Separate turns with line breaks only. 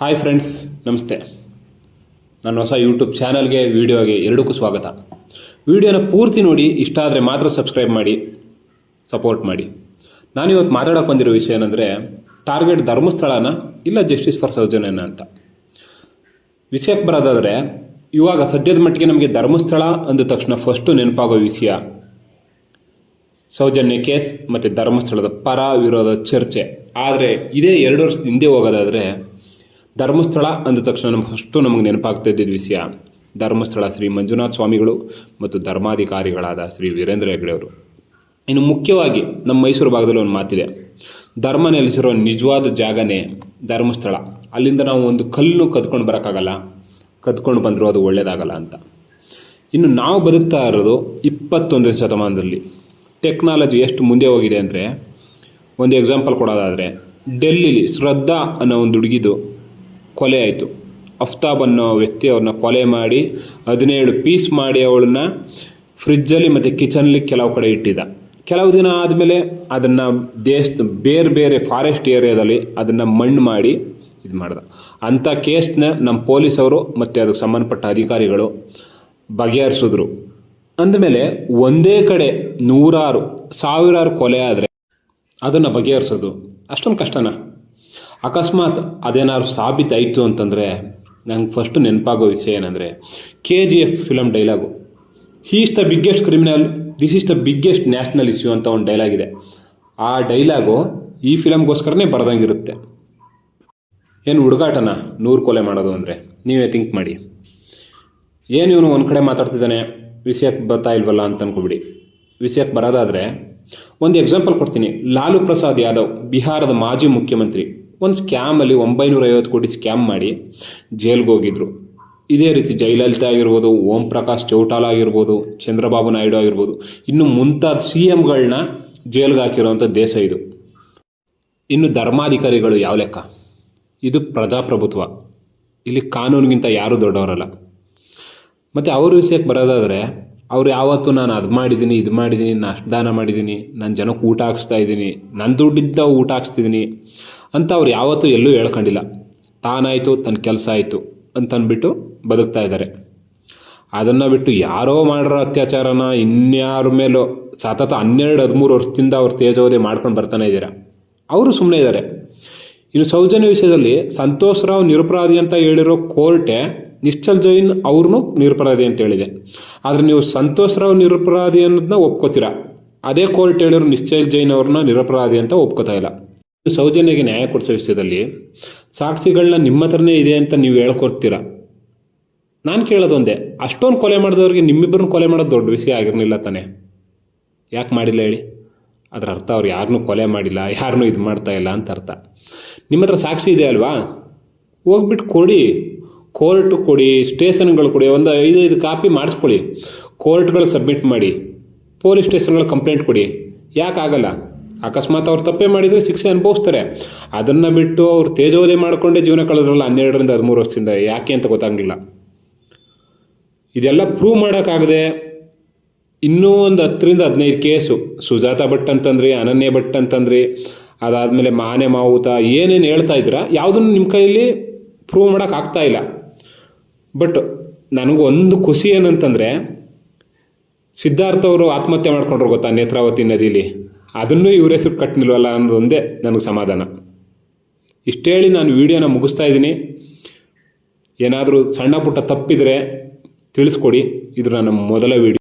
Hi friends, ನಮಸ್ತೆ. ನನ್ನ ಹೊಸ ಯೂಟ್ಯೂಬ್ ಚಾನಲ್ಗೆ ವಿಡಿಯೋಗೆ ಎರಡಕ್ಕೂ ಸ್ವಾಗತ. ವಿಡಿಯೋನ ಪೂರ್ತಿ ನೋಡಿ, ಇಷ್ಟ ಆದರೆ ಮಾತ್ರ ಸಬ್ಸ್ಕ್ರೈಬ್ ಮಾಡಿ, ಸಪೋರ್ಟ್ ಮಾಡಿ. ನಾನಿವತ್ತು ಮಾತಾಡೋಕೆ ಬಂದಿರೋ ವಿಷಯ ಏನಂದರೆ, ಟಾರ್ಗೆಟ್ ಧರ್ಮಸ್ಥಳನ ಇಲ್ಲ ಜಸ್ಟಿಸ್ ಫಾರ್ ಸೌಜನ್ಯನ ಅಂತ. ವಿಷಯಕ್ಕೆ ಬರೋದಾದರೆ, ಇವಾಗ ಸದ್ಯದ ಮಟ್ಟಿಗೆ ನಮಗೆ ಧರ್ಮಸ್ಥಳ ಅಂದ ತಕ್ಷಣ ಫಸ್ಟು ನೆನಪಾಗೋ ವಿಷಯ ಸೌಜನ್ಯ ಕೇಸ್ ಮತ್ತು ಧರ್ಮಸ್ಥಳದ ಪರ ವಿರೋಧ ಚರ್ಚೆ. ಆದರೆ ಇದೇ 2 ವರ್ಷದ ಹಿಂದೆ ಹೋಗೋದಾದರೆ ಧರ್ಮಸ್ಥಳ ಅಂದ ತಕ್ಷಣ ನಮಗೆ ನೆನಪಾಗ್ತಾ ಇದ್ದಿದ್ದ ವಿಷಯ ಧರ್ಮಸ್ಥಳ ಶ್ರೀ ಮಂಜುನಾಥ ಸ್ವಾಮಿಗಳು ಮತ್ತು ಧರ್ಮಾಧಿಕಾರಿಗಳಾದ ಶ್ರೀ ವೀರೇಂದ್ರ ಹೆಗ್ಗಡೆ ಅವರು. ಇನ್ನು ಮುಖ್ಯವಾಗಿ ನಮ್ಮ ಮೈಸೂರು ಭಾಗದಲ್ಲಿ ಒಂದು ಮಾತಿದೆ, ಧರ್ಮ ನೆಲೆಸಿರೋ ನಿಜವಾದ ಜಾಗನೇ ಧರ್ಮಸ್ಥಳ. ಅಲ್ಲಿಂದ ನಾವು ಒಂದು ಕಲ್ಲನ್ನು ಕದ್ಕೊಂಡು ಬರೋಕ್ಕಾಗಲ್ಲ, ಕದ್ಕೊಂಡು ಬಂದರೂ ಅದು ಒಳ್ಳೆಯದಾಗಲ್ಲ ಅಂತ. ಇನ್ನು ನಾವು ಬದುಕ್ತಾ ಇರೋದು 21ನೇ ಶತಮಾನದಲ್ಲಿ. ಟೆಕ್ನಾಲಜಿ ಎಷ್ಟು ಮುಂದೆ ಹೋಗಿದೆ ಅಂದರೆ, ಒಂದು ಎಕ್ಸಾಂಪಲ್ ಕೊಡೋದಾದರೆ, ಡೆಲ್ಲಿಲಿ ಶ್ರದ್ಧಾ ಅನ್ನೋ ಒಂದು ಹುಡುಗಿದು ಕೊಲೆ ಆಯಿತು. ಅಫ್ತಾಬ್ ಅನ್ನೋ ವ್ಯಕ್ತಿ ಅವ್ರನ್ನ ಕೊಲೆ ಮಾಡಿ 17 ಪೀಸ್ ಮಾಡಿ ಅವಳನ್ನ ಫ್ರಿಜ್ಜಲ್ಲಿ ಮತ್ತು ಕಿಚನ್ಲಿ ಕೆಲವು ಕಡೆ ಇಟ್ಟಿದ್ದ. ಕೆಲವು ದಿನ ಆದಮೇಲೆ ಅದನ್ನು ದೇಶದ ಬೇರೆ ಬೇರೆ ಫಾರೆಸ್ಟ್ ಏರಿಯಾದಲ್ಲಿ ಅದನ್ನು ಮಣ್ಣು ಮಾಡಿ ಇದು ಮಾಡ್ದ. ಅಂಥ ಕೇಸ್ನ ನಮ್ಮ ಪೊಲೀಸವರು ಮತ್ತು ಅದಕ್ಕೆ ಸಂಬಂಧಪಟ್ಟ ಅಧಿಕಾರಿಗಳು ಬಗೆಹರಿಸಿದ್ರು. ಅಂದಮೇಲೆ ಒಂದೇ ಕಡೆ 100 ಸಾವಿರಾರು ಕೊಲೆ ಆದರೆ ಅದನ್ನು ಬಗೆಹರಿಸೋದು ಅಷ್ಟೊಂದು ಕಷ್ಟನಾ? ಅಕಸ್ಮಾತ್ ಅದೇನಾದ್ರು ಸಾಬೀತಾಯಿತು ಅಂತಂದರೆ ನಂಗೆ ಫಸ್ಟು ನೆನಪಾಗೋ ವಿಷಯ ಏನಂದರೆ, KGF film dialogue, he is the biggest criminal, this is the biggest national issue ಅಂತ ಒಂದು ಡೈಲಾಗ್ ಇದೆ. ಆ ಡೈಲಾಗು ಈ ಫಿಲಮ್ಗೋಸ್ಕರನೇ ಬರ್ದಂಗಿರುತ್ತೆ. ಏನು ಹುಡುಗಾಟನ 100 ಕೊಲೆ ಮಾಡೋದು ಅಂದರೆ? ನೀವೇ ಥಿಂಕ್ ಮಾಡಿ. ಏನು ಇವನು ಒಂದು ಕಡೆ ಮಾತಾಡ್ತಿದ್ದಾನೆ, ವಿಷಯಕ್ಕೆ ಬರ್ತಾ ಇಲ್ವಲ್ಲ ಅಂತ ಅನ್ಕೊಬಿಡಿ. ವಿಷಯಕ್ಕೆ ಬರೋದಾದರೆ ಒಂದು ಎಕ್ಸಾಂಪಲ್ ಕೊಡ್ತೀನಿ. ಲಾಲು ಪ್ರಸಾದ್ ಯಾದವ್, ಬಿಹಾರದ ಮಾಜಿ ಮುಖ್ಯಮಂತ್ರಿ, ಒಂದು ಸ್ಕ್ಯಾಮಲ್ಲಿ 950 ಕೋಟಿ ಸ್ಕ್ಯಾಮ್ ಮಾಡಿ ಜೈಲ್ಗೆ ಹೋಗಿದ್ರು. ಇದೇ ರೀತಿ ಜಯಲಲಿತಾ ಆಗಿರ್ಬೋದು, ಓಂ ಪ್ರಕಾಶ್ ಚೌಟಾಲಾ ಆಗಿರ್ಬೋದು, ಚಂದ್ರಬಾಬು ನಾಯ್ಡು ಆಗಿರ್ಬೋದು, ಇನ್ನು ಮುಂತಾದ CMಗಳನ್ನ ಜೈಲ್ಗೆ ಹಾಕಿರೋವಂಥ ದೇಶ ಇದು. ಇನ್ನು ಧರ್ಮಾಧಿಕಾರಿಗಳು ಯಾವ ಲೆಕ್ಕ? ಇದು ಪ್ರಜಾಪ್ರಭುತ್ವ. ಇಲ್ಲಿ ಕಾನೂನಿಗಿಂತ ಯಾರೂ ದೊಡ್ಡವರಲ್ಲ. ಮತ್ತು ಅವ್ರ ವಿಷಯಕ್ಕೆ ಬರೋದಾದರೆ, ಅವ್ರು ಯಾವತ್ತೂ ನಾನು ಅದು ಮಾಡಿದ್ದೀನಿ, ಇದು ಮಾಡಿದ್ದೀನಿ, ನಾನು ಅಷ್ಟು ದಾನ ಮಾಡಿದ್ದೀನಿ, ನಾನು ಜನಕ್ಕೆ ಊಟ ಹಾಕ್ಸ್ತಾ ಇದ್ದೀನಿ, ನನ್ನ ದುಡ್ಡಿದ್ದ ಊಟ ಹಾಕ್ಸ್ತಿದ್ದೀನಿ ಅಂತ ಅವ್ರು ಯಾವತ್ತೂ ಎಲ್ಲೂ ಹೇಳ್ಕೊಂಡಿಲ್ಲ. ತಾನಾಯಿತು, ತನ್ನ ಕೆಲಸ ಆಯಿತು ಅಂತಂದ್ಬಿಟ್ಟು ಬದುಕ್ತಾ ಇದ್ದಾರೆ. ಅದನ್ನು ಬಿಟ್ಟು ಯಾರೋ ಮಾಡಿರೋ ಅತ್ಯಾಚಾರನ ಇನ್ಯಾರ ಮೇಲೋ ಸತತ 12-13 ವರ್ಷದಿಂದ ಅವ್ರು ತೇಜೋವಧೆ ಮಾಡ್ಕೊಂಡು ಬರ್ತಾನೆ ಇದ್ದೀರಾ. ಅವರು ಸುಮ್ಮನೆ ಇದ್ದಾರೆ. ಇನ್ನು ಸೌಜನ್ಯ ವಿಷಯದಲ್ಲಿ ಸಂತೋಷ್ ರಾವ್ ನಿರಪರಾಧಿ ಅಂತ ಹೇಳಿರೋ ಕೋರ್ಟೇ ನಿಶ್ಚಲ್ ಜೈನ್ ಅವ್ರನ್ನೂ ನಿರಪರಾಧಿ ಅಂತ ಹೇಳಿದೆ. ಆದರೆ ನೀವು ಸಂತೋಷ್ ರಾವ್ ನಿರಪರಾಧಿ ಅನ್ನೋದನ್ನ ಒಪ್ಕೋತೀರಾ, ಅದೇ ಕೋರ್ಟ್ ಹೇಳಿರೋ ನಿಶ್ಚಲ್ ಜೈನ್ ಅವ್ರನ್ನ ನಿರಪರಾಧಿ ಅಂತ ಒಪ್ಕೋತಾ ಇಲ್ಲ. ಸೌಜನ್ಯಗೆ ನ್ಯಾಯ ಕೊಡಿಸೋ ವಿಷಯದಲ್ಲಿ ಸಾಕ್ಷಿಗಳನ್ನ ನಿಮ್ಮ ಹತ್ರನೇ ಇದೆ ಅಂತ ನೀವು ಹೇಳ್ಕೊಡ್ತೀರಾ. ನಾನು ಕೇಳೋದೊಂದೇ, ಅಷ್ಟೊಂದು ಕೊಲೆ ಮಾಡಿದವ್ರಿಗೆ ನಿಮ್ಮಿಬ್ಬರನ್ನ ಕೊಲೆ ಮಾಡೋದು ದೊಡ್ಡ ವಿಷಯ ಆಗಿರಲಿಲ್ಲ ತಾನೆ? ಯಾಕೆ ಮಾಡಿಲ್ಲ ಹೇಳಿ? ಅದರ ಅರ್ಥ ಅವ್ರು ಯಾರನ್ನೂ ಕೊಲೆ ಮಾಡಿಲ್ಲ, ಯಾರನ್ನೂ ಇದು ಮಾಡ್ತಾ ಇಲ್ಲ ಅಂತ ಅರ್ಥ. ನಿಮ್ಮ ಹತ್ರ ಸಾಕ್ಷಿ ಇದೆ ಅಲ್ವಾ, ಹೋಗ್ಬಿಟ್ಟು ಕೊಡಿ, ಕೋರ್ಟ್ ಕೊಡಿ, ಸ್ಟೇಷನ್ಗಳು ಕೊಡಿ, ಒಂದು 5 ಕಾಪಿ ಮಾಡಿಸ್ಕೊಳ್ಳಿ, ಕೋರ್ಟ್ಗಳಿಗೆ ಸಬ್ಮಿಟ್ ಮಾಡಿ, ಪೊಲೀಸ್ ಸ್ಟೇಷನ್ಗಳಿಗೆ ಕಂಪ್ಲೇಂಟ್ ಕೊಡಿ. ಯಾಕಾಗಲ್ಲ? ಅಕಸ್ಮಾತ್ ಅವ್ರು ತಪ್ಪೇ ಮಾಡಿದರೆ ಶಿಕ್ಷೆ ಅನುಭವಿಸ್ತಾರೆ. ಅದನ್ನು ಬಿಟ್ಟು ಅವ್ರು ತೇಜೋವಧೆ ಮಾಡಿಕೊಂಡೇ ಜೀವನ ಕಳೆದ್ರಲ್ಲ 12-13 ವರ್ಷದಿಂದ, ಯಾಕೆ ಅಂತ ಗೊತ್ತಾಗಲಿಲ್ಲ. ಇದೆಲ್ಲ ಪ್ರೂವ್ ಮಾಡೋಕ್ಕಾಗದೆ ಇನ್ನೂ ಒಂದು 10-15 ಕೇಸು, ಸುಜಾತಾ ಭಟ್ ಅಂತಂದ್ರಿ, ಅನನ್ಯ ಭಟ್ ಅಂತಂದ್ರಿ, ಅದಾದಮೇಲೆ ಮಾನೆ ಮಾವುತ ಏನೇನು ಹೇಳ್ತಾ ಇದ್ದೀರಾ, ಯಾವುದನ್ನು ನಿಮ್ಮ ಕೈಯಲ್ಲಿ ಪ್ರೂವ್ ಮಾಡೋಕ್ಕಾಗ್ತಾ ಇಲ್ಲ. ಬಟ್ ನನಗೊಂದು ಖುಷಿ ಏನಂತಂದರೆ, ಸಿದ್ಧಾರ್ಥ ಅವರು ಆತ್ಮಹತ್ಯೆ ಮಾಡ್ಕೊಂಡ್ರು ಗೊತ್ತಾ ನೇತ್ರಾವತಿ ನದಿಲಿ, ಅದನ್ನು ಇವ್ರ ಹೆಸರು ಕಟ್ಟನಿಲ್ವಲ್ಲ ಅನ್ನೋದೊಂದೇ ನನಗೆ ಸಮಾಧಾನ. ಇಷ್ಟೇಳಿ ನಾನು ವಿಡಿಯೋನ ಮುಗಿಸ್ತಾ ಇದ್ದೀನಿ. ಏನಾದರೂ ಸಣ್ಣ ಪುಟ್ಟ ತಪ್ಪಿದರೆ ತಿಳಿಸ್ಕೊಡಿ. ಇದು ನನ್ನ ಮೊದಲ ವಿಡಿಯೋ.